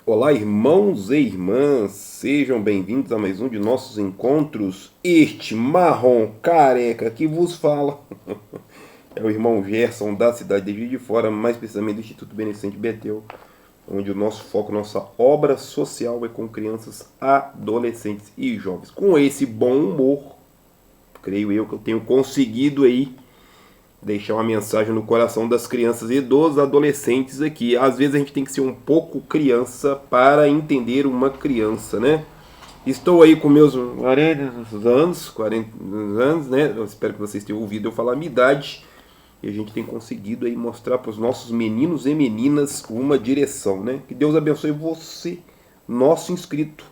Olá, irmãos e irmãs, sejam bem-vindos a mais um de nossos encontros. Este marrom careca que vos fala é o irmão Gerson da cidade de Juiz de Fora, mais precisamente do Instituto Beneficente Betel, onde o nosso foco, nossa obra social é com crianças, adolescentes e jovens. Com esse bom humor, creio eu que eu tenho conseguido aí deixar uma mensagem no coração das crianças e dos adolescentes aqui. Às vezes a gente tem que ser um pouco criança para entender uma criança, né? Estou aí com meus 40 anos, né? Eu espero que vocês tenham ouvido eu falar a minha idade. E a gente tem conseguido aí mostrar para os nossos meninos e meninas uma direção, né? Que Deus abençoe você, nosso inscrito,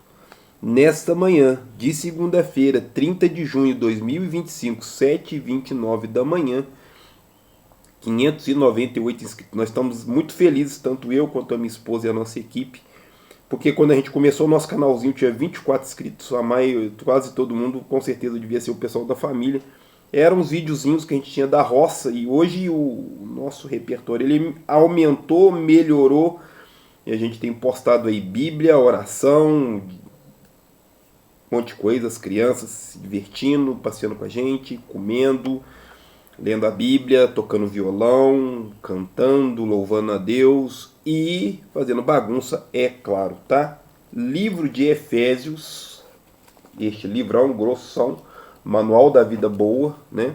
nesta manhã de segunda-feira, 30 de junho de 2025, 7h29 da manhã. 598 inscritos. Nós estamos muito felizes, tanto eu quanto a minha esposa e a nossa equipe, porque quando a gente começou o nosso canalzinho tinha 24 inscritos, quase todo mundo com certeza devia ser o pessoal da família. Eram os videozinhos que a gente tinha da roça e hoje o nosso repertório ele aumentou, melhorou e a gente tem postado aí Bíblia, oração, um monte de coisa, as crianças se divertindo, passeando com a gente, comendo, lendo a Bíblia, tocando violão, cantando, louvando a Deus e fazendo bagunça, é claro, tá? Livro de Efésios, este livrão grossão, Manual da Vida Boa, né?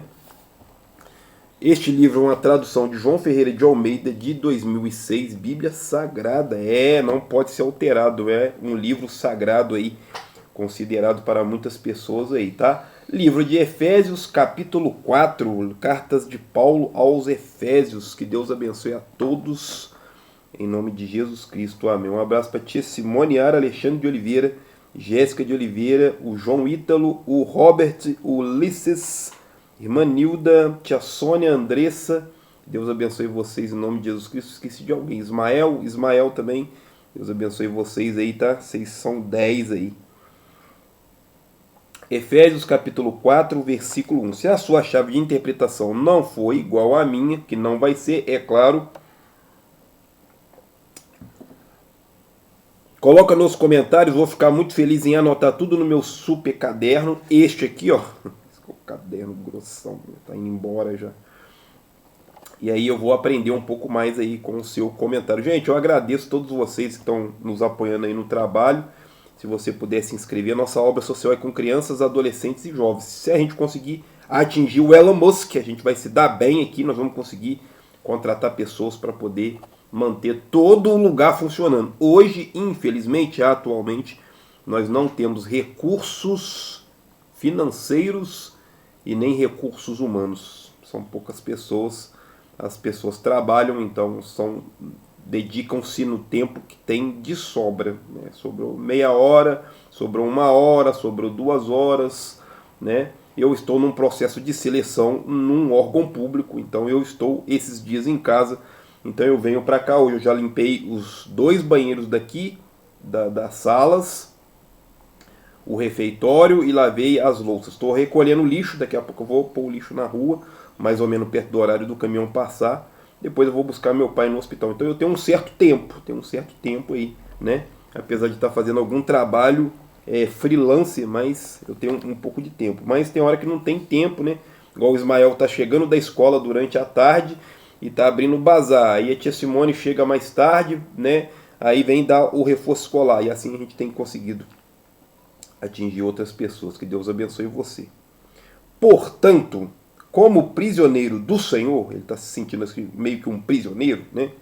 Este livro é uma tradução de João Ferreira de Almeida de 2006, Bíblia Sagrada, não pode ser alterado, é um livro sagrado aí, considerado para muitas pessoas aí, tá? Livro de Efésios, capítulo 4, cartas de Paulo aos Efésios. Que Deus abençoe a todos, em nome de Jesus Cristo. Amém. Um abraço para tia Simone Ara, Alexandre de Oliveira, Jéssica de Oliveira, o João Ítalo, o Robert, o Ulisses, irmã Nilda, tia Sônia, Andressa. Deus abençoe vocês em nome de Jesus Cristo. Esqueci de alguém. Ismael também. Deus abençoe vocês aí, tá? Vocês são 10 aí. Efésios capítulo 4, versículo 1. Se a sua chave de interpretação não for igual à minha, que não vai ser, é claro, coloca nos comentários, vou ficar muito feliz em anotar tudo no meu super caderno. Este aqui, ó, o caderno grossão, tá indo embora já. E aí eu vou aprender um pouco mais aí com o seu comentário. Gente, eu agradeço a todos vocês que estão nos apoiando aí no trabalho. Se você puder se inscrever, a nossa obra social é com crianças, adolescentes e jovens. Se a gente conseguir atingir o Elon Musk, a gente vai se dar bem aqui, nós vamos conseguir contratar pessoas para poder manter todo o lugar funcionando. Hoje, infelizmente, atualmente, nós não temos recursos financeiros e nem recursos humanos. São poucas pessoas, as pessoas trabalham, então dedicam-se no tempo que tem de sobra, né? Sobrou meia hora, sobrou 1 hora, sobrou 2 horas, né? Eu estou num processo de seleção num órgão público, então eu estou esses dias em casa, então eu venho para cá. Hoje eu já limpei os 2 banheiros daqui, das salas, o refeitório e lavei as louças. Estou recolhendo lixo, daqui a pouco eu vou pôr o lixo na rua, mais ou menos perto do horário do caminhão passar. Depois eu vou buscar meu pai no hospital. Então eu tenho um certo tempo aí, né? Apesar de estar fazendo algum trabalho freelance, mas eu tenho um pouco de tempo. Mas tem hora que não tem tempo, né? Igual o Ismael tá chegando da escola durante a tarde e tá abrindo o bazar. Aí a tia Simone chega mais tarde, né? Aí vem dar o reforço escolar. E assim a gente tem conseguido atingir outras pessoas. Que Deus abençoe você. Portanto, como prisioneiro do Senhor, ele está se sentindo assim, meio que um prisioneiro, né?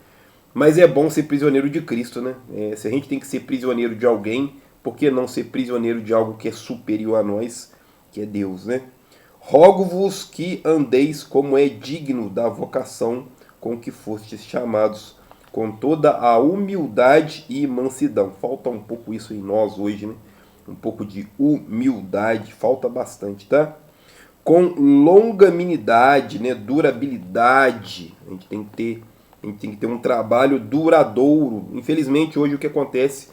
Mas é bom ser prisioneiro de Cristo, né? Se a gente tem que ser prisioneiro de alguém, por que não ser prisioneiro de algo que é superior a nós, que é Deus, né? Rogo-vos que andeis como é digno da vocação com que fostes chamados, com toda a humildade e mansidão. Falta um pouco isso em nós hoje, né? Um pouco de humildade, falta bastante, tá? Com longanimidade, né, durabilidade. A gente tem que ter um trabalho duradouro. Infelizmente, hoje o que acontece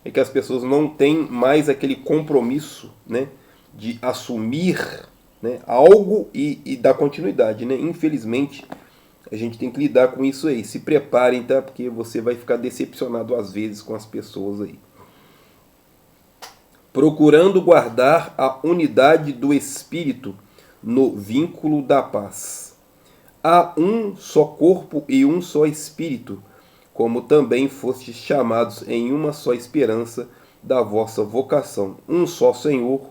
é que as pessoas não têm mais aquele compromisso, né, de assumir, né, algo e dar continuidade. Né? Infelizmente, A gente tem que lidar com isso aí. Se preparem, tá? Porque você vai ficar decepcionado às vezes com as pessoas aí. Procurando guardar a unidade do Espírito no vínculo da paz. Há um só corpo e um só Espírito, como também fostes chamados em uma só esperança da vossa vocação. Um só Senhor,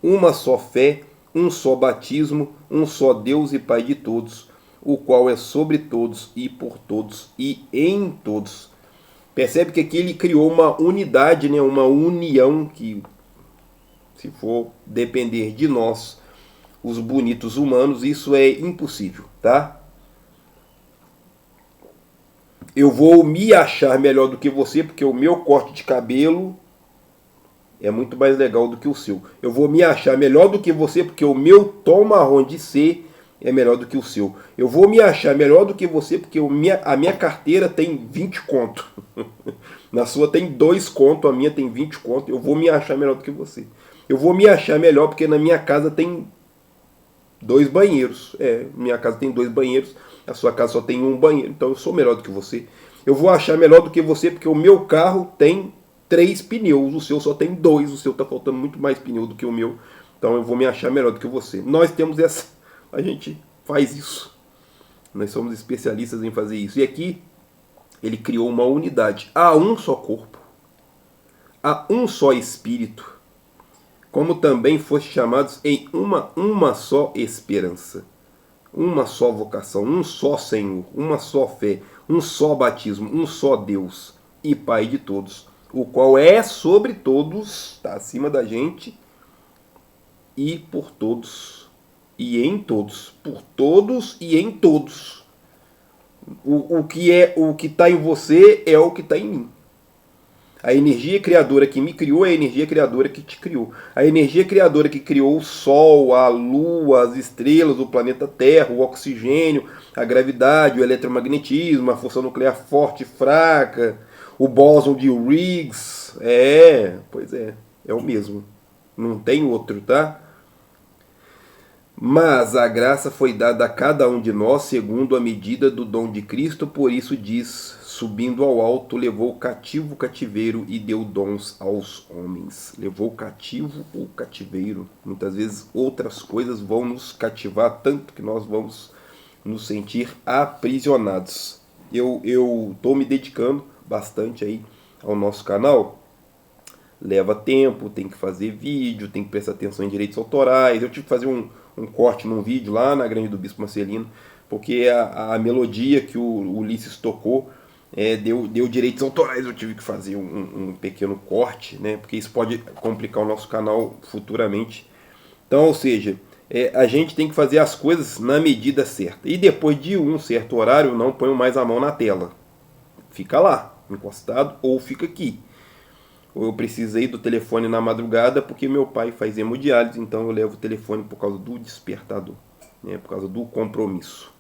uma só fé, um só batismo, um só Deus e Pai de todos, o qual é sobre todos e por todos e em todos. Percebe que aqui ele criou uma unidade, né? Uma união que, se for depender de nós, os bonitos humanos, isso é impossível, tá? Eu vou me achar melhor do que você, porque o meu corte de cabelo é muito mais legal do que o seu. Eu vou me achar melhor do que você, porque o meu tom marrom de ser é melhor do que o seu. Eu vou me achar melhor do que você, porque a minha carteira tem 20 conto. Na sua tem 2 conto, a minha tem 20 conto. Eu vou me achar melhor do que você. Eu vou me achar melhor porque na minha casa tem 2 banheiros. Minha casa tem 2 banheiros, a sua casa só tem 1 banheiro. Então eu sou melhor do que você. Eu vou achar melhor do que você porque o meu carro tem 3 pneus, o seu só tem 2, o seu está faltando muito mais pneu do que o meu. Então eu vou me achar melhor do que você. Nós temos essa, a gente faz isso. Nós somos especialistas em fazer isso. E aqui ele criou uma unidade. Há um só corpo, há um só Espírito, como também foste chamados em uma só esperança, uma só vocação, um só Senhor, uma só fé, um só batismo, um só Deus e Pai de todos, o qual é sobre todos, está acima da gente, e por todos, e em todos, por todos e em todos. O que está em você é o que está em mim. A energia criadora que me criou é a energia criadora que te criou. A energia criadora que criou o Sol, a Lua, as estrelas, o planeta Terra, o oxigênio, a gravidade, o eletromagnetismo, a força nuclear forte e fraca, o bóson de Higgs. Pois é o mesmo. Não tem outro, tá? Mas a graça foi dada a cada um de nós segundo a medida do dom de Cristo, por isso diz, subindo ao alto, levou cativo o cativeiro e deu dons aos homens. Levou cativo o cativeiro. Muitas vezes outras coisas vão nos cativar tanto que nós vamos nos sentir aprisionados. Eu estou me dedicando bastante aí ao nosso canal. Leva tempo, tem que fazer vídeo, tem que prestar atenção em direitos autorais. Eu tive que fazer um corte num vídeo lá na Grande do Bispo Marcelino, porque a melodia que o Ulisses tocou deu direitos autorais. Eu tive que fazer um pequeno corte, né? Porque isso pode complicar o nosso canal futuramente. Então, ou seja, a gente tem que fazer as coisas na medida certa. E depois de um certo horário, não ponho mais a mão na tela. Fica lá, encostado, ou fica aqui. Ou eu precisei do telefone na madrugada porque meu pai faz hemodiálise, então eu levo o telefone por causa do despertador, né, por causa do compromisso.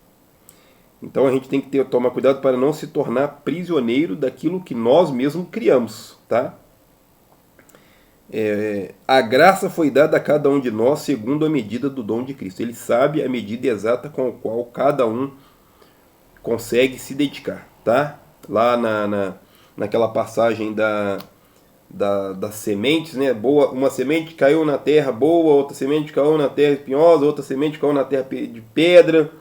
Então a gente tem que tomar cuidado para não se tornar prisioneiro daquilo que nós mesmos criamos, tá? A graça foi dada a cada um de nós segundo a medida do dom de Cristo. Ele sabe a medida exata com a qual cada um consegue se dedicar, tá? Lá naquela passagem das sementes, né? Boa, uma semente caiu na terra boa, outra semente caiu na terra espinhosa, outra semente caiu na terra de pedra.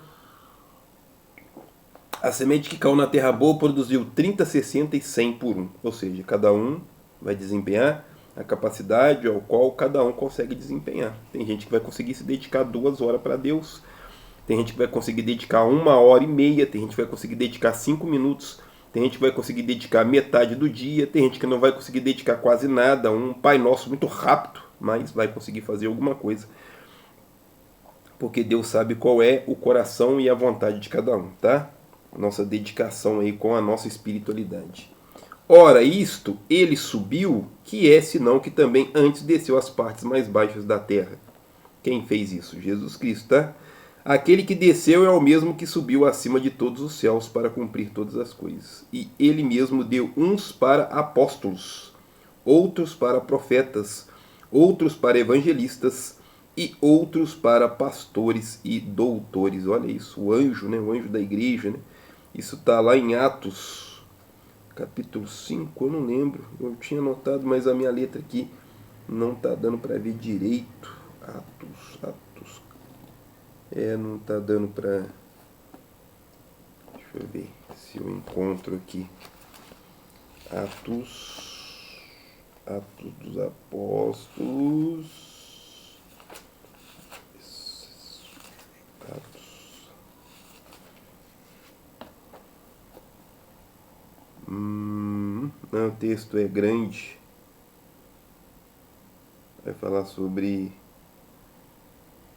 A semente que caiu na terra boa produziu 30, 60 e 100 por um. Ou seja, cada um vai desempenhar a capacidade ao qual cada um consegue desempenhar. Tem gente que vai conseguir se dedicar 2 horas para Deus, tem gente que vai conseguir dedicar 1h30, tem gente que vai conseguir dedicar 5 minutos, tem gente que vai conseguir dedicar metade do dia, tem gente que não vai conseguir dedicar quase nada, um Pai Nosso muito rápido, mas vai conseguir fazer alguma coisa. Porque Deus sabe qual é o coração e a vontade de cada um, tá? Nossa dedicação aí com a nossa espiritualidade. Ora, isto, ele subiu, que é senão que também antes desceu às partes mais baixas da terra. Quem fez isso? Jesus Cristo, tá? Aquele que desceu é o mesmo que subiu acima de todos os céus para cumprir todas as coisas. E ele mesmo deu uns para apóstolos, outros para profetas, outros para evangelistas e outros para pastores e doutores. Olha isso, o anjo, né? O anjo da igreja, né? Isso está lá em Atos, capítulo 5, eu não lembro. Eu tinha anotado, mas a minha letra aqui não está dando para ver direito. Atos. Não está dando para... Deixa eu ver se eu encontro aqui. Atos dos Apóstolos. Atos. Não, o texto é grande. Vai falar sobre...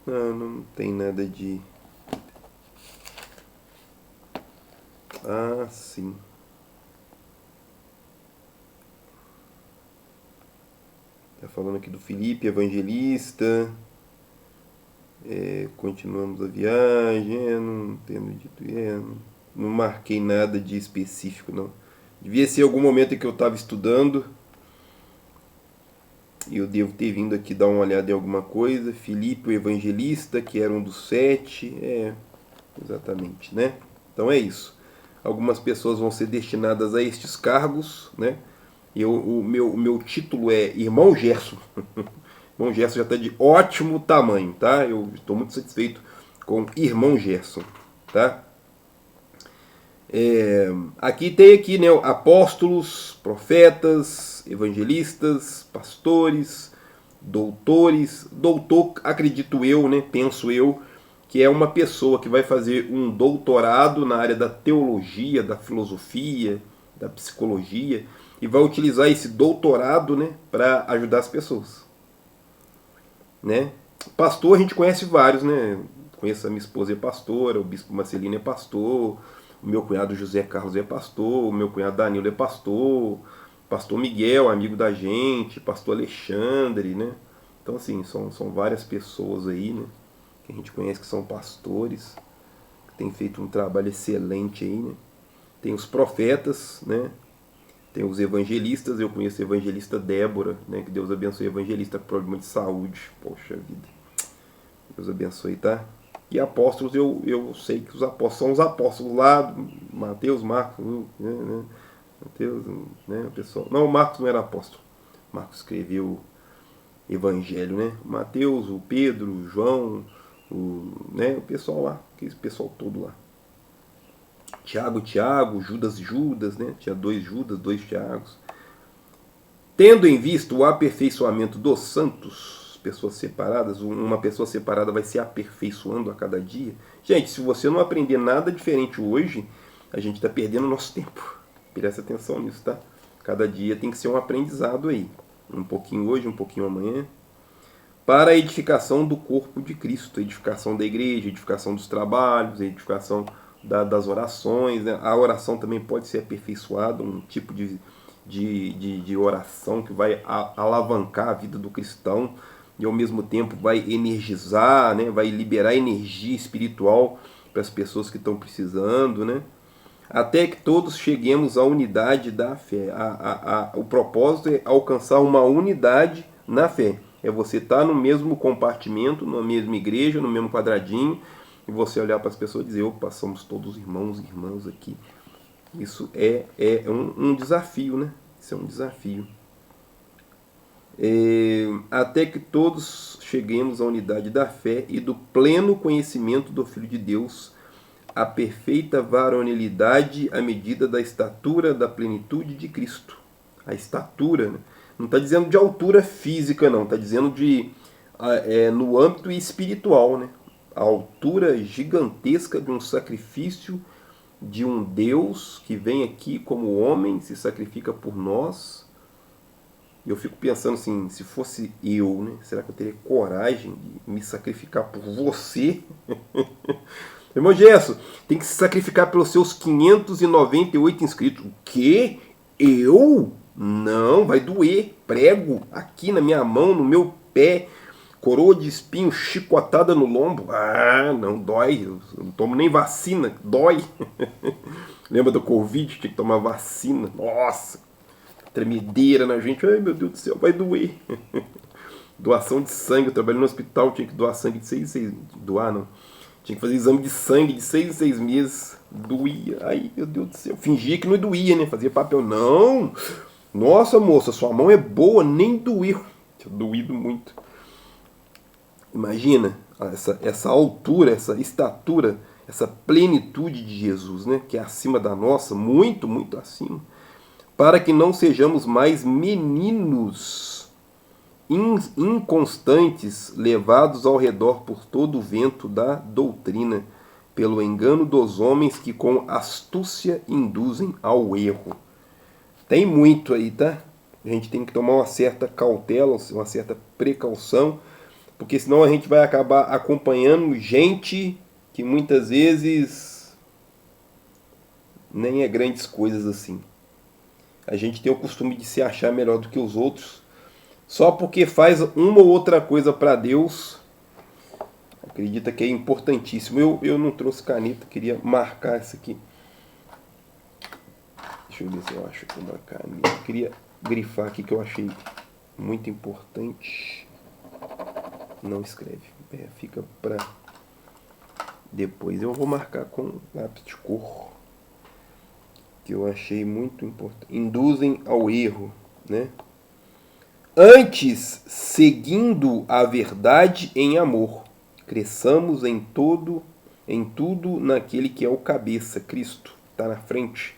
Não tem nada de... Ah, sim. Tá falando aqui do Filipe, evangelista. Continuamos a viagem. Não tendo dito... não marquei nada de específico, não. Devia ser algum momento em que eu estava estudando. E eu devo ter vindo aqui dar uma olhada em alguma coisa. Filipe, o evangelista, que era um dos 7. Exatamente, né? Então é isso. Algumas pessoas vão ser destinadas a estes cargos, né? O meu título é Irmão Gerson. Irmão Gerson já está de ótimo tamanho, tá? Eu estou muito satisfeito com Irmão Gerson, tá? Aqui tem né, apóstolos, profetas, evangelistas, pastores, doutores. Doutor, acredito eu, né, penso eu, que é uma pessoa que vai fazer um doutorado na área da teologia, da filosofia, da psicologia, e vai utilizar esse doutorado, né, para ajudar as pessoas. Né? Pastor a gente conhece vários, né? Conheço a minha esposa é pastora, o bispo Marcelino é pastor, o meu cunhado José Carlos é pastor, o meu cunhado Danilo é pastor, pastor Miguel, amigo da gente, pastor Alexandre, né? Então assim, são várias pessoas aí, né? Que a gente conhece que são pastores, que têm feito um trabalho excelente aí, né? Tem os profetas, né? Tem os evangelistas, eu conheço a evangelista Débora, né? Que Deus abençoe a evangelista com problema de saúde. Poxa vida. Deus abençoe, tá? E apóstolos, eu sei que os apóstolos são os apóstolos lá, Mateus, Marcos, né? Mateus, né? O pessoal. Não, Marcos não era apóstolo. Marcos escreveu Evangelho, né? Mateus, o Pedro, o João, né? O pessoal lá, aquele pessoal todo lá. Tiago, Judas, né? Tinha 2 Judas, 2 Tiagos. Tendo em vista o aperfeiçoamento dos santos, pessoas separadas, uma pessoa separada vai se aperfeiçoando a cada dia. Gente, se você não aprender nada diferente hoje, a gente está perdendo nosso tempo. Presta atenção nisso, tá? Cada dia tem que ser um aprendizado aí. Um pouquinho hoje, um pouquinho amanhã. Para a edificação do corpo de Cristo, a edificação da igreja, a edificação dos trabalhos, a edificação das orações. Né? A oração também pode ser aperfeiçoada, um tipo de oração que vai alavancar a vida do cristão e ao mesmo tempo vai energizar, né? Vai liberar energia espiritual para as pessoas que estão precisando, né? Até que todos cheguemos à unidade da fé. O propósito é alcançar uma unidade na fé. É você estar no mesmo compartimento, na mesma igreja, no mesmo quadradinho, e você olhar para as pessoas e dizer, opa, somos todos irmãos e irmãs aqui. Isso é um desafio, né? Isso é um desafio. Até que todos cheguemos à unidade da fé e do pleno conhecimento do Filho de Deus, a perfeita varonilidade à medida da estatura da plenitude de Cristo. A estatura, né? Não está dizendo de altura física, não. Está dizendo no âmbito espiritual, né? A altura gigantesca de um sacrifício de um Deus que vem aqui como homem, se sacrifica por nós. E eu fico pensando assim, se fosse eu, né? Será que eu teria coragem de me sacrificar por você? Irmão Gerson, tem que se sacrificar pelos seus 598 inscritos. O quê? Eu? Não, vai doer. Prego aqui na minha mão, no meu pé, coroa de espinho, chicotada no lombo. Ah, não, dói. Eu não tomo nem vacina, dói. Lembra do Covid? Tinha que tomar vacina. Nossa, tremedeira na gente. Ai, meu Deus do céu, vai doer. Doação de sangue. Eu trabalhei no hospital, tinha que doar sangue de 6 em 6 doar não. Tinha que fazer exame de sangue de 6 em 6 meses. Doía. Ai, meu Deus do céu. Fingia que não doía, né? Fazia papel. Não! Nossa, moça, sua mão é boa, nem doeu. Tinha doído muito. Imagina essa altura, essa estatura, essa plenitude de Jesus, né? Que é acima da nossa, muito, muito acima. Para que não sejamos mais meninos inconstantes, levados ao redor por todo o vento da doutrina, pelo engano dos homens que com astúcia induzem ao erro. Tem muito aí, tá? A gente tem que tomar uma certa cautela, uma certa precaução, porque senão a gente vai acabar acompanhando gente que muitas vezes nem é grandes coisas assim. A gente tem o costume de se achar melhor do que os outros, só porque faz uma ou outra coisa para Deus. Acredita que é importantíssimo. Eu não trouxe caneta, queria marcar isso aqui. Deixa eu ver se eu acho aqui uma caneta. Eu queria grifar aqui que eu achei muito importante. Não escreve. Fica para depois. Eu vou marcar com lápis de cor, que eu achei muito importante. Induzem ao erro, né? Antes, seguindo a verdade em amor, cresçamos em tudo naquele que é o cabeça, Cristo, está na frente.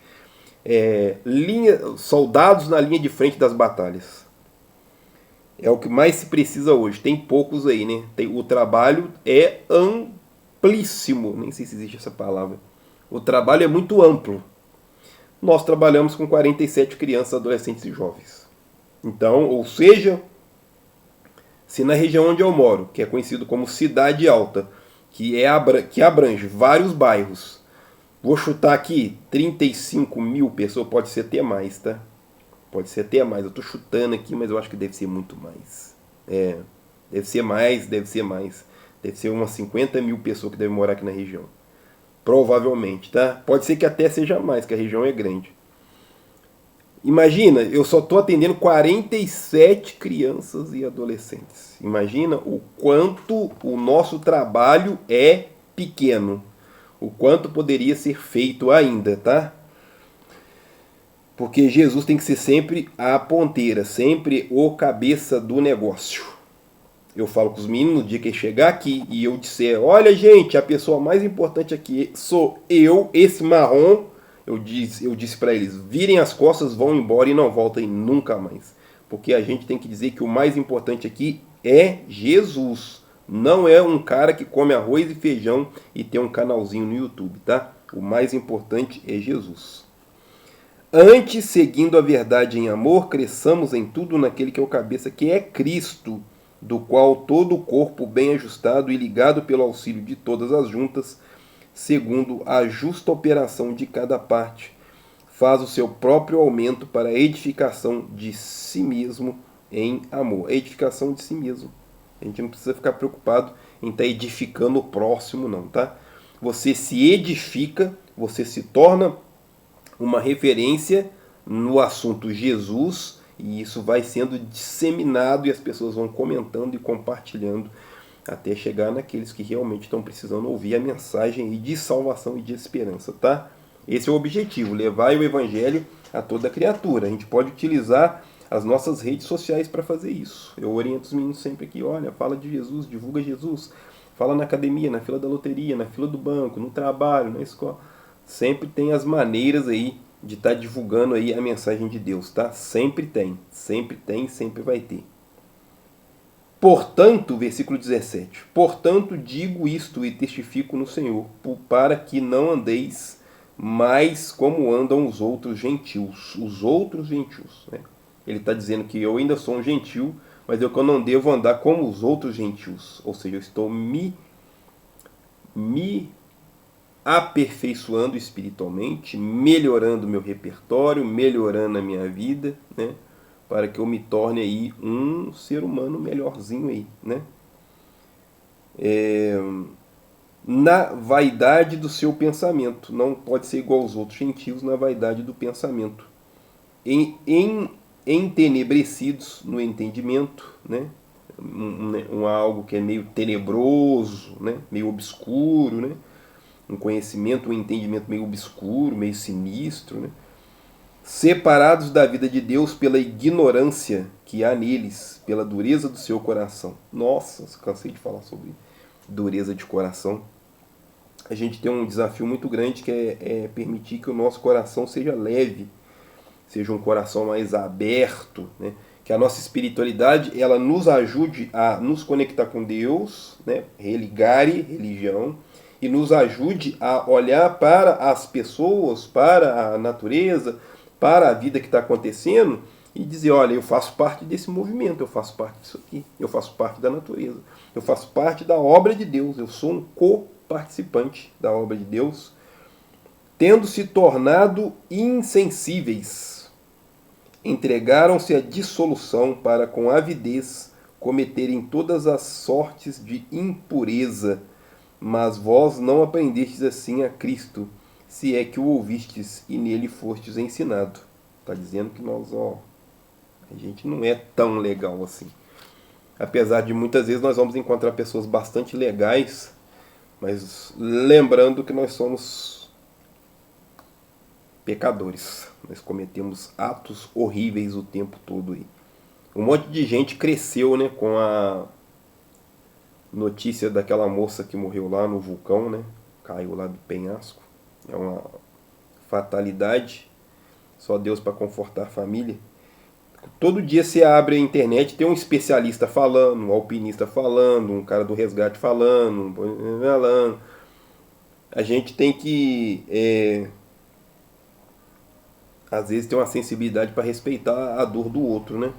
Soldados na linha de frente das batalhas. É o que mais se precisa hoje. Tem poucos aí, né? O trabalho é amplíssimo. Nem sei se existe essa palavra. O trabalho é muito amplo. Nós trabalhamos com 47 crianças, adolescentes e jovens. Então, ou seja, se na região onde eu moro, que é conhecido como Cidade Alta, que abrange vários bairros, vou chutar aqui 35 mil pessoas, pode ser até mais, tá? Pode ser até mais. Eu estou chutando aqui, mas eu acho que deve ser muito mais. Deve ser mais. Deve ser umas 50 mil pessoas que devem morar aqui na região. Provavelmente, tá? Pode ser que até seja mais, que a região é grande. Imagina, eu só estou atendendo 47 crianças e adolescentes. Imagina o quanto o nosso trabalho é pequeno. O quanto poderia ser feito ainda, tá? Porque Jesus tem que ser sempre a ponteira, sempre o cabeça do negócio. Eu falo com os meninos no dia que chegar aqui e eu disser, olha gente, a pessoa mais importante aqui sou eu, esse marrom. Eu disse para eles, virem as costas, vão embora e não voltem nunca mais. Porque a gente tem que dizer que o mais importante aqui é Jesus. Não é um cara que come arroz e feijão e tem um canalzinho no YouTube, tá? O mais importante é Jesus. Antes, seguindo a verdade em amor, cresçamos em tudo naquele que é o cabeça, que é Cristo, do qual todo o corpo bem ajustado e ligado pelo auxílio de todas as juntas, segundo a justa operação de cada parte, faz o seu próprio aumento para a edificação de si mesmo em amor. A edificação de si mesmo. A gente não precisa ficar preocupado em estar edificando o próximo, não, tá? Você se edifica, você se torna uma referência no assunto Jesus, e isso vai sendo disseminado e as pessoas vão comentando e compartilhando até chegar naqueles que realmente estão precisando ouvir a mensagem de salvação e de esperança, tá? Esse é o objetivo, levar o evangelho a toda criatura. A gente pode utilizar as nossas redes sociais para fazer isso. Eu oriento os meninos sempre aqui, olha, fala de Jesus, divulga Jesus, fala na academia, na fila da loteria, na fila do banco, no trabalho, na escola. Sempre tem as maneiras aí de estar divulgando aí a mensagem de Deus, tá? Sempre tem, sempre vai ter. Portanto, versículo 17, portanto digo isto e testifico no Senhor, para que não andeis mais como andam os outros gentios. Os outros gentios, né? Ele está dizendo que eu ainda sou um gentil, mas eu não devo andar como os outros gentios. Ou seja, eu estou me aperfeiçoando espiritualmente, melhorando meu repertório, melhorando a minha vida, né? Para que eu me torne aí um ser humano melhorzinho aí, né? Na vaidade do seu pensamento. Não pode ser igual aos outros gentios na vaidade do pensamento. Entenebrecidos no entendimento, né? algo que é meio tenebroso, né? Meio obscuro, né? Um conhecimento, um entendimento meio obscuro, meio sinistro, né? Separados da vida de Deus pela ignorância que há neles, pela dureza do seu coração. Nossa, cansei de falar sobre dureza de coração. A gente tem um desafio muito grande que é permitir que o nosso coração seja leve, seja um coração mais aberto, né? Que a nossa espiritualidade ela nos ajude a nos conectar com Deus, né? Religare religião, e nos ajude a olhar para as pessoas, para a natureza, para a vida que está acontecendo e dizer, olha, eu faço parte desse movimento, eu faço parte disso aqui, eu faço parte da natureza, eu faço parte da obra de Deus, eu sou um co-participante da obra de Deus, tendo se tornado insensíveis, entregaram-se à dissolução para com avidez cometerem todas as sortes de impureza, mas vós não aprendestes assim a Cristo, se é que o ouvistes e nele fostes ensinado. Está dizendo que a gente não é tão legal assim. Apesar de muitas vezes nós vamos encontrar pessoas bastante legais, mas lembrando que nós somos pecadores. Nós cometemos atos horríveis o tempo todo aí. Um monte de gente cresceu, né, com a notícia daquela moça que morreu lá no vulcão, né? Caiu lá do penhasco. É uma fatalidade. Só Deus para confortar a família. Todo dia você abre a internet, tem um especialista falando, um alpinista falando, um cara do resgate falando. A gente tem que, às vezes, ter uma sensibilidade para respeitar a dor do outro, né?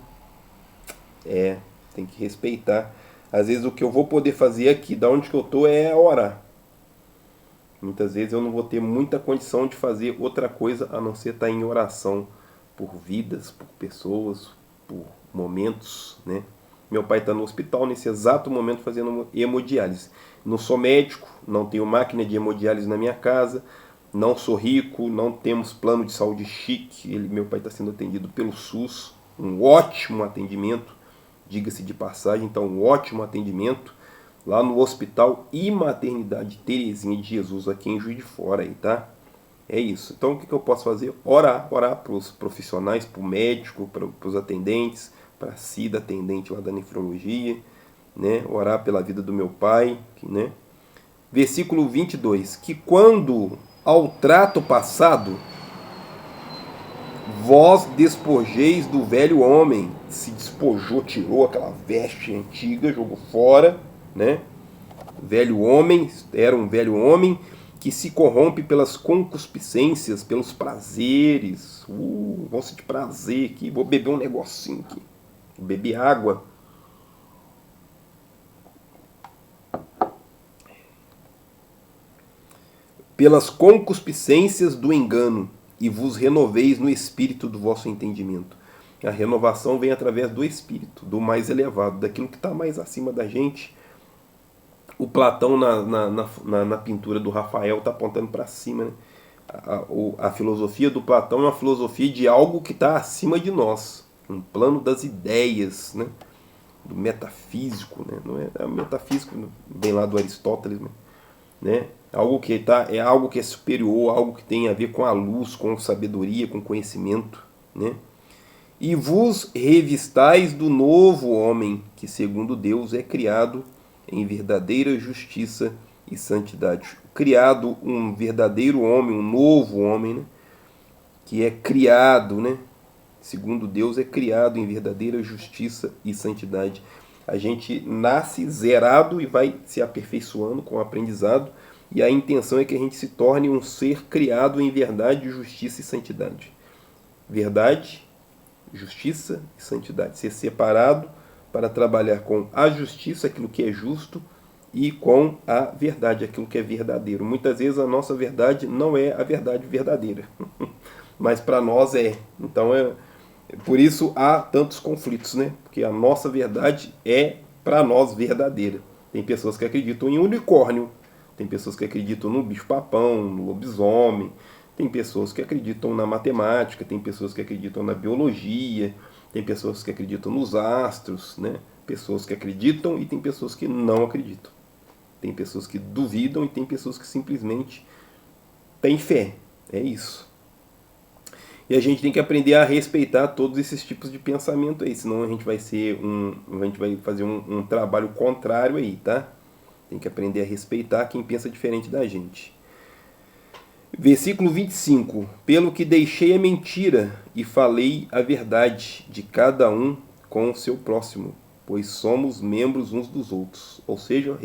Tem que respeitar. Às vezes o que eu vou poder fazer aqui, da onde que eu tô, é orar. Muitas vezes eu não vou ter muita condição de fazer outra coisa a não ser estar em oração por vidas, por pessoas, por momentos, né? Meu pai está no hospital nesse exato momento fazendo hemodiálise. Não sou médico, não tenho máquina de hemodiálise na minha casa, não sou rico, não temos plano de saúde chique. Meu pai está sendo atendido pelo SUS, um ótimo atendimento, diga-se de passagem, então um ótimo atendimento lá no Hospital e Maternidade Terezinha de Jesus, aqui em Juiz de Fora, aí, tá? É isso. Então o que eu posso fazer? Orar para os profissionais, para o médico, para os atendentes, para a Cida, atendente lá da nefrologia, né? Orar pela vida do meu pai, né? Versículo 22, que quando ao trato passado, vós despojeis do velho homem, se despojou, tirou aquela veste antiga, jogou fora, né? Velho homem, era um velho homem que se corrompe pelas concupiscências, pelos prazeres. Gosto de prazer aqui, vou beber um negocinho aqui. Vou beber água. Pelas concupiscências do engano, e vos renoveis no espírito do vosso entendimento. A renovação vem através do espírito, do mais elevado, daquilo que está mais acima da gente. O Platão, na pintura do Rafael, está apontando para cima, né? A filosofia do Platão é uma filosofia de algo que está acima de nós, um plano das ideias, né? Do metafísico, né? Não é metafísico, bem lá do Aristóteles, né? Algo que é algo que é superior, algo que tem a ver com a luz, com sabedoria, com conhecimento, né? E vos revistais do novo homem, que segundo Deus é criado em verdadeira justiça e santidade. Criado um verdadeiro homem, um novo homem, né? Que é criado, né? Segundo Deus é criado em verdadeira justiça e santidade. A gente nasce zerado e vai se aperfeiçoando com o aprendizado, e a intenção é que a gente se torne um ser criado em verdade, justiça e santidade. Verdade, justiça e santidade. Ser separado para trabalhar com a justiça, aquilo que é justo, e com a verdade, aquilo que é verdadeiro. Muitas vezes a nossa verdade não é a verdade verdadeira, mas para nós é. Então por isso há tantos conflitos, né? Porque a nossa verdade é para nós verdadeira. Tem pessoas que acreditam em unicórnio, tem pessoas que acreditam no bicho-papão, no lobisomem, tem pessoas que acreditam na matemática, tem pessoas que acreditam na biologia, tem pessoas que acreditam nos astros, né? pessoas que acreditam e tem pessoas que não acreditam. Tem pessoas que duvidam e tem pessoas que simplesmente têm fé. É isso. E a gente tem que aprender a respeitar todos esses tipos de pensamento aí, senão a gente vai fazer um trabalho contrário aí, tá? Tem que aprender a respeitar quem pensa diferente da gente. Versículo 25. Pelo que deixei a mentira e falei a verdade de cada um com o seu próximo, pois somos membros uns dos outros. Ou seja,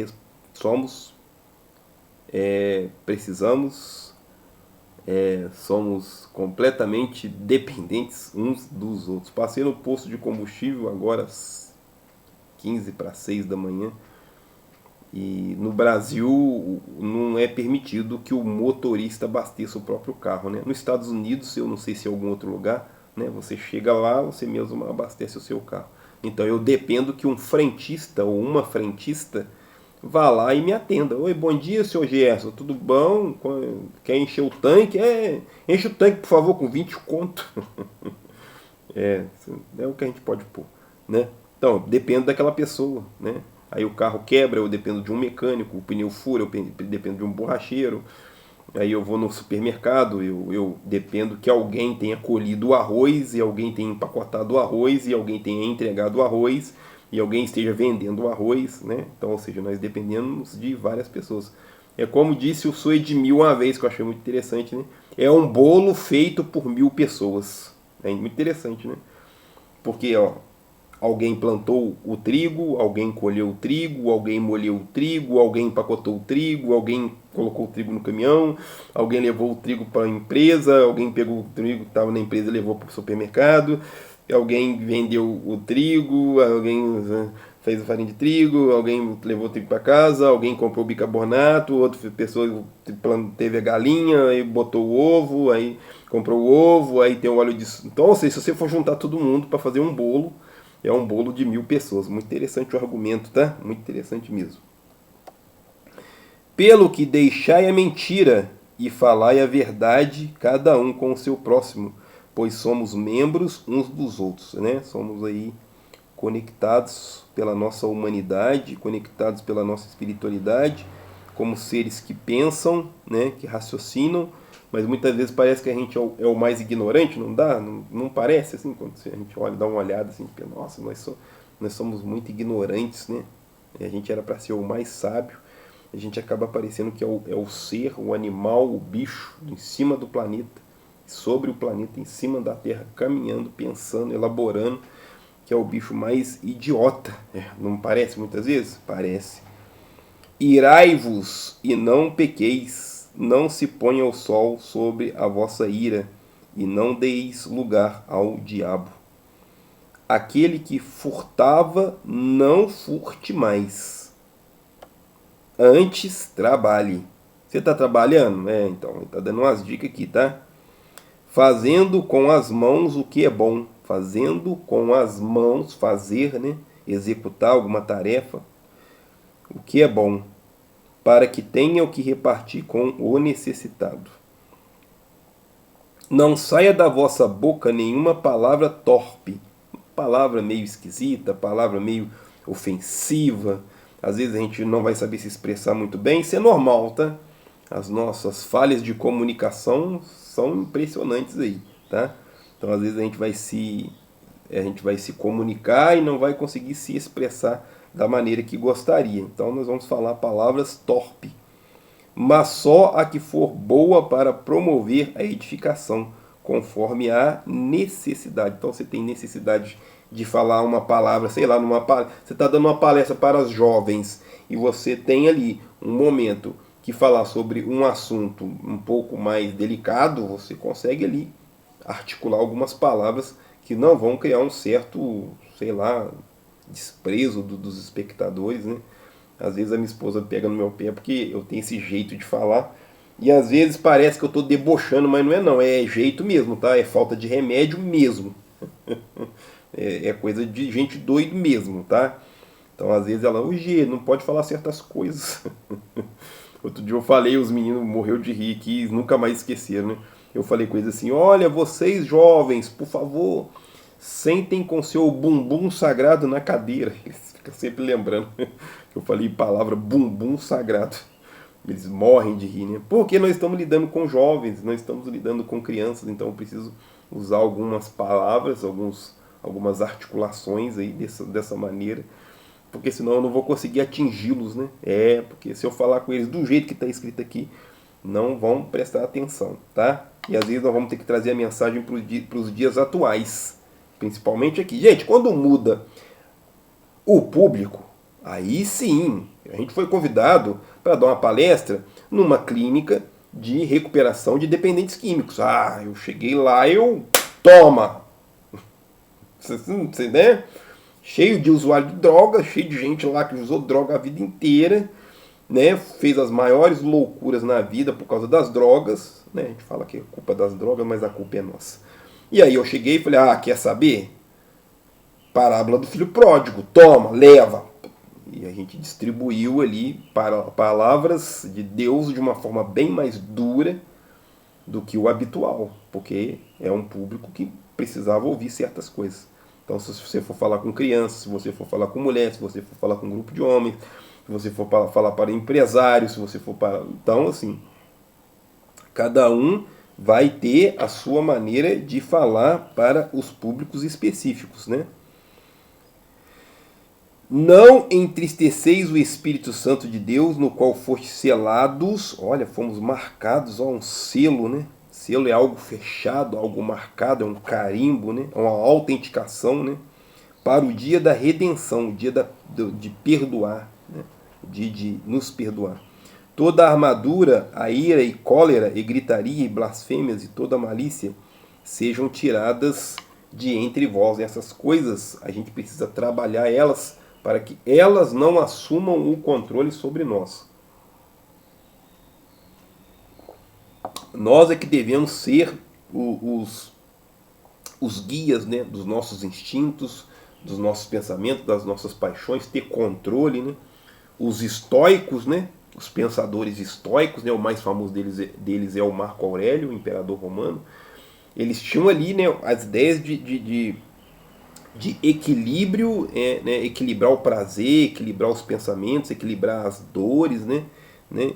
somos completamente dependentes uns dos outros. Passei no posto de combustível agora às 15 para 6 da manhã. E no Brasil não é permitido que o motorista abasteça o próprio carro, né? Nos Estados Unidos, eu não sei se em algum outro lugar, né? Você chega lá, você mesmo abastece o seu carro. Então eu dependo que um frentista ou uma frentista vá lá e me atenda. Oi, bom dia, senhor Gerson, tudo bom? Quer encher o tanque? Enche o tanque, por favor, com 20 conto. É o que a gente pode pôr, né? Então, depende daquela pessoa, né? Aí o carro quebra, eu dependo de um mecânico, o pneu fura, eu dependo de um borracheiro. Aí eu vou no supermercado, eu dependo que alguém tenha colhido o arroz, e alguém tenha empacotado o arroz, e alguém tenha entregado o arroz, e alguém esteja vendendo o arroz, né? Então, ou seja, nós dependemos de várias pessoas. É como disse o Sou Edmil uma vez, que eu achei muito interessante, né? É um bolo feito por 1000 pessoas. É muito interessante, né? Porque, ó, alguém plantou o trigo, alguém colheu o trigo, alguém molheu o trigo, alguém empacotou o trigo, alguém colocou o trigo no caminhão, alguém levou o trigo para a empresa, alguém pegou o trigo que estava na empresa e levou para o supermercado, alguém vendeu o trigo, alguém fez a farinha de trigo, alguém levou o trigo para casa, alguém comprou bicarbonato, outra pessoa teve a galinha e botou o ovo, aí comprou o ovo, aí tem o óleo disso. Então, ou seja, se você for juntar todo mundo para fazer um bolo, é um bolo de 1000 pessoas. Muito interessante o argumento, tá? Muito interessante mesmo. Pelo que deixai a mentira e falai a verdade, cada um com o seu próximo, pois somos membros uns dos outros, né? Somos aí conectados pela nossa humanidade, conectados pela nossa espiritualidade, como seres que pensam, né? Que raciocinam, mas muitas vezes parece que a gente é o mais ignorante, não dá? Não parece assim, quando a gente olha, dá uma olhada assim, nossa, nós somos muito ignorantes, né? E a gente era para ser o mais sábio, a gente acaba parecendo que é o ser, o animal, o bicho em cima do planeta, sobre o planeta, em cima da Terra, caminhando, pensando, elaborando, que é o bicho mais idiota. Não parece muitas vezes? Parece. Irai-vos e não pequeis, não se ponha o sol sobre a vossa ira, e não deis lugar ao diabo. Aquele que furtava, não furte mais. Antes, trabalhe. Você está trabalhando? Então, ele está dando umas dicas aqui, tá? Fazendo com as mãos o que é bom. Fazendo com as mãos, fazer, né? Executar alguma tarefa, o que é bom, para que tenha o que repartir com o necessitado. Não saia da vossa boca nenhuma palavra torpe, palavra meio esquisita, palavra meio ofensiva. Às vezes a gente não vai saber se expressar muito bem, isso é normal, tá? As nossas falhas de comunicação são impressionantes aí, tá? Então às vezes a gente vai se comunicar e não vai conseguir se expressar da maneira que gostaria. Então nós vamos falar palavras torpe, mas só a que for boa para promover a edificação, conforme a necessidade. Então você tem necessidade de falar uma palavra, sei lá, você está dando uma palestra para os jovens e você tem ali um momento que falar sobre um assunto um pouco mais delicado, você consegue ali articular algumas palavras que não vão criar um certo, sei lá, desprezo dos espectadores, né? Às vezes a minha esposa pega no meu pé porque eu tenho esse jeito de falar. E às vezes parece que eu estou debochando, mas não é não. É jeito mesmo, tá? É falta de remédio mesmo. É coisa de gente doido mesmo, tá? Então às vezes ela, ô Gê, não pode falar certas coisas. Outro dia eu falei, os meninos morreu de rir aqui, nunca mais esqueceram, né? Eu falei coisas assim, olha, vocês jovens, por favor, sentem com seu bumbum sagrado na cadeira. Eles Fica sempre lembrando que eu falei palavra bumbum sagrado. Eles morrem de rir, né? Porque nós estamos lidando com jovens, nós estamos lidando com crianças, então eu preciso usar algumas palavras, algumas articulações aí dessa maneira, porque senão eu não vou conseguir atingi-los, né? Porque se eu falar com eles do jeito que está escrito aqui, não vão prestar atenção, tá? E às vezes nós vamos ter que trazer a mensagem para os dias atuais, principalmente aqui. Gente, quando muda o público, aí sim, a gente foi convidado para dar uma palestra numa clínica de recuperação de dependentes químicos. Ah, eu cheguei lá, toma! Você, né? Cheio de usuário de droga, cheio de gente lá que usou droga a vida inteira, né? Fez as maiores loucuras na vida por causa das drogas, né? A gente fala que é culpa das drogas, mas a culpa é nossa. E aí eu cheguei e falei, quer saber? Parábola do filho pródigo, toma, leva. E a gente distribuiu ali palavras de Deus de uma forma bem mais dura do que o habitual, porque é um público que precisava ouvir certas coisas. Então, se você for falar com crianças, se você for falar com mulheres, se você for falar com um grupo de homens, se você for falar para empresários, se você for para... Então, assim, cada um vai ter a sua maneira de falar para os públicos específicos, né? Não entristeceis o Espírito Santo de Deus, no qual fostes selados. Olha, fomos marcados, um selo, né? Selo é algo fechado, algo marcado, é um carimbo, né? É uma autenticação, né? Para o dia da redenção, o dia de perdoar, né? De nos perdoar. Toda a armadura, a ira e cólera, e gritaria, e blasfêmias, e toda a malícia, sejam tiradas de entre vós. Essas coisas, a gente precisa trabalhar elas, para que elas não assumam o controle sobre nós. Nós é que devemos ser os guias, né, dos nossos instintos, dos nossos pensamentos, das nossas paixões, ter controle, né? Os estoicos, né, os pensadores estoicos, né, o mais famoso deles é o Marco Aurélio, o imperador romano. Eles tinham ali, né, as ideias de equilíbrio, né, equilibrar o prazer, equilibrar os pensamentos, equilibrar as dores, né?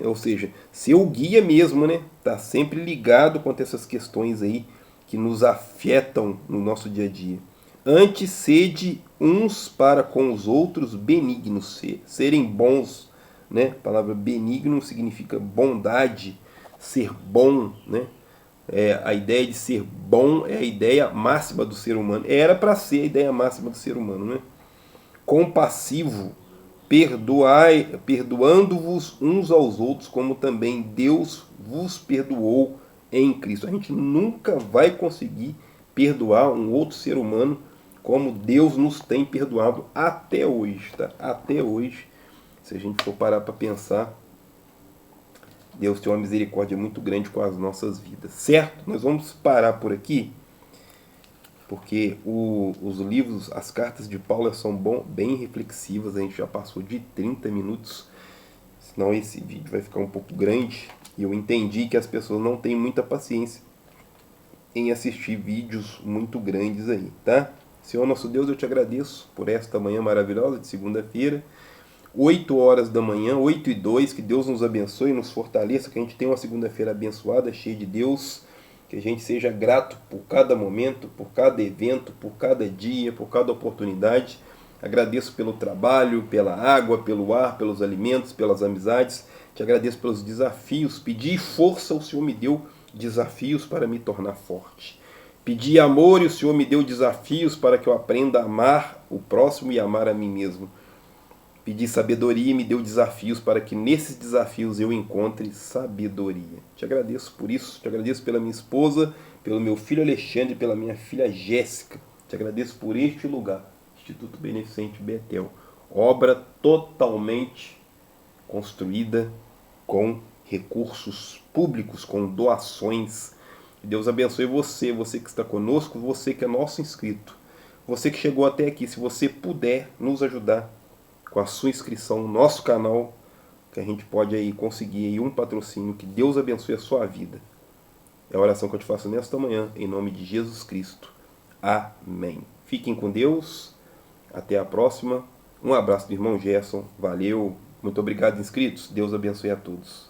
Ou seja, ser o guia mesmo, né? Tá sempre ligado quanto a essas questões aí que nos afetam no nosso dia a dia. Antes, sede uns para com os outros benignos, serem bons, né? A palavra benigno significa bondade, ser bom, né? A ideia de ser bom é a ideia máxima do ser humano. Era para ser a ideia máxima do ser humano, né? Compassivo, perdoando-vos uns aos outros, como também Deus vos perdoou em Cristo. A gente nunca vai conseguir perdoar um outro ser humano como Deus nos tem perdoado até hoje, tá? Até hoje, se a gente for parar para pensar, Deus tem uma misericórdia muito grande com as nossas vidas, certo? Nós vamos parar por aqui, porque os livros, as cartas de Paulo são bem reflexivas, a gente já passou de 30 minutos, senão esse vídeo vai ficar um pouco grande, e eu entendi que as pessoas não têm muita paciência em assistir vídeos muito grandes aí, tá? Senhor nosso Deus, eu te agradeço por esta manhã maravilhosa de segunda-feira, 8 horas da manhã, 8:02, que Deus nos abençoe e nos fortaleça, que a gente tenha uma segunda-feira abençoada, cheia de Deus, que a gente seja grato por cada momento, por cada evento, por cada dia, por cada oportunidade. Agradeço pelo trabalho, pela água, pelo ar, pelos alimentos, pelas amizades. Te agradeço pelos desafios. Pedi força, o Senhor me deu desafios para me tornar forte. Pedi amor e o Senhor me deu desafios para que eu aprenda a amar o próximo e amar a mim mesmo. Pedi sabedoria e me deu desafios para que nesses desafios eu encontre sabedoria. Te agradeço por isso, te agradeço pela minha esposa, pelo meu filho Alexandre e pela minha filha Jéssica. Te agradeço por este lugar, Instituto Beneficente Betel. Obra totalmente construída com recursos públicos, com doações. Que Deus abençoe você, você que está conosco, você que é nosso inscrito. Você que chegou até aqui, se você puder nos ajudar com a sua inscrição no nosso canal, que a gente pode aí conseguir aí um patrocínio, que Deus abençoe a sua vida. É a oração que eu te faço nesta manhã, em nome de Jesus Cristo. Amém. Fiquem com Deus. Até a próxima. Um abraço do irmão Gerson. Valeu. Muito obrigado, inscritos. Deus abençoe a todos.